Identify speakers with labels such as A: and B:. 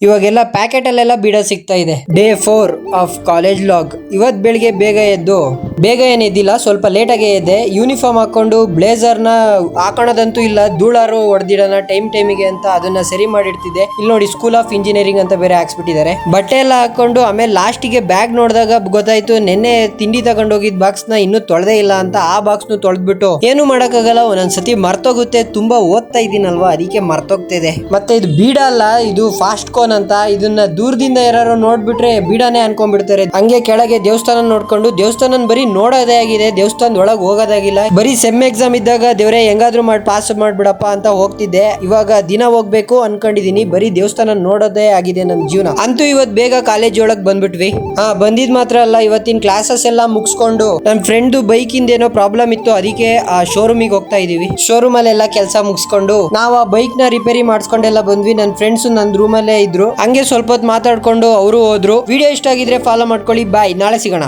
A: ಇವಾಗೆಲ್ಲ ಪ್ಯಾಕೆಟ್ ಅಲ್ಲೆಲ್ಲ ಬೀಡ ಸಿಗ್ತಾ ಇದೆ. Day 4 of college log. ಇವತ್ ಬೆಳಿಗ್ಗೆ ಬೇಗ ಏನಿದ್ದಿಲ್ಲ, ಸ್ವಲ್ಪ ಲೇಟ್ ಆಗಿ ಎದ್ದೆ. ಯೂನಿಫಾರ್ಮ್ ಹಾಕೊಂಡು ಬ್ಲೇಸರ್ ನ ಹಾಕೋಣದಂತೂ ಇಲ್ಲ, ಧೂಳಾರು ಹೊಡೆದಿಡೋಣ ಟೈಮಿಗೆ ಅಂತ ಅದನ್ನ ಸರಿ ಮಾಡಿಡ್ತಿದ್ದೆ. ಇಲ್ಲಿ ನೋಡಿ, ಸ್ಕೂಲ್ ಆಫ್ ಇಂಜಿನಿಯರಿಂಗ್ ಅಂತ ಬೇರೆ ಹಾಕ್ಸ್ಬಿಟ್ಟಿದ್ದಾರೆ. ಬಟ್ಟೆ ಎಲ್ಲ ಹಾಕೊಂಡು ಆಮೇಲೆ ಲಾಸ್ಟಿಗೆ ಬ್ಯಾಗ್ ನೋಡಿದಾಗ ಗೊತ್ತಾಯ್ತು, ನೆನ್ನೆ ತಿಂಡಿ ತಗೊಂಡೋಗಿದ್ ಬಾಕ್ಸ್ ನ ಇನ್ನೂ ತೊಳೆದೇ ಇಲ್ಲ ಅಂತ. ಆ ಬಾಕ್ಸ್ ನು ತೊಳೆದ್ಬಿಟ್ಟು ಏನು ಮಾಡಕ್ಕಾಗಲ್ಲ, ಒಂದೊಂದ್ಸತಿ ಮರ್ತೋಗುತ್ತೆ. ತುಂಬಾ ಓದ್ತಾ ಇದೀನಲ್ವಾ, ಅದಕ್ಕೆ ಮರ್ತೋಗ್ತಿದೆ. ಮತ್ತೆ ಇದು ಬೀಡ ಅಲ್ಲ, ಇದು ಫಾಸ್ಟ್ ಕೋನ್ ಅಂತ. ಇದನ್ನ ದೂರದಿಂದ ಯಾರು ನೋಡ್ಬಿಟ್ರೆ ಬೀಡಾನೆ ಅನ್ಕೊಂಡ್ಬಿಡ್ತಾರೆ. ಹಂಗೆ ಕೆಳಗೆ ದೇವಸ್ಥಾನ ನೋಡ್ಕೊಂಡು, ದೇವಸ್ಥಾನ ಬರೀ ನೋಡೋದೇ ಆಗಿದೆ, ದೇವಸ್ಥಾನದ ಒಳಗೆ ಹೋಗೋದಾಗಿಲ್ಲ. ಬರೀ ಸೆಮ್ ಎಕ್ಸಾಮ್ ಇದ್ದಾಗ ದೇವ್ರೆ ಹೆಂಗಾದ್ರೂ ಮಾಡಿ ಪಾಸ್ ಮಾಡ್ಬಿಡಪ್ಪ ಅಂತ ಹೋಗ್ತಿದ್ದೆ. ಇವಾಗ ದಿನ ಹೋಗ್ಬೇಕು ಅನ್ಕೊಂಡಿದೀನಿ, ಬರೀ ದೇವಸ್ಥಾನ ನೋಡೋದೇ ಆಗಿದೆ ನಮ್ ಜೀವನ. ಅಂತೂ ಇವತ್ ಬೇಗ ಕಾಲೇಜ್ ಒಳಗ್ ಬಂದ್ಬಿಟ್ವಿ. ಬಂದಿದ್ ಮಾತ್ರ ಅಲ್ಲ, ಇವತ್ತಿನ ಕ್ಲಾಸಸ್ ಎಲ್ಲ ಮುಗಿಸ್ಕೊಂಡು ನನ್ ಫ್ರೆಂಡ್ ಬೈಕ್ ಇಂದ ಏನೋ ಪ್ರಾಬ್ಲಮ್ ಇತ್ತು, ಅದಕ್ಕೆ ಆ ಶೋರೂಮಿಗೆ ಹೋಗ್ತಾ ಇದೀವಿ. ಶೋರೂಮ್ ಅಲ್ಲೆಲ್ಲ ಕೆಲಸ ಮುಗಿಸ್ಕೊಂಡು ನಾವು ಆ ಬೈಕ್ ನ ರಿಪೇರಿ ಮಾಡಿಸ್ಕೊಂಡೆಲ್ಲ ಬಂದ್ವಿ. ನನ್ ಫ್ರೆಂಡ್ಸ್ ನನ್ ರೂಮ್ ಅಲ್ಲೇ ಇದ್ರು. ಹಂಗೆ ಸ್ವಲ್ಪ ಹೊತ್ತು ಮಾತಾಡ್ಕೊಂಡು ಅವರು ಹೋದ್ರು. ವಿಡಿಯೋ ಇಷ್ಟ ಆಗಿದ್ರೆ ಫಾಲೋ ಮಾಡ್ಕೊಳ್ಳಿ. ಬಾಯ್, ನಾಳೆ ಸಿಗೋಣ.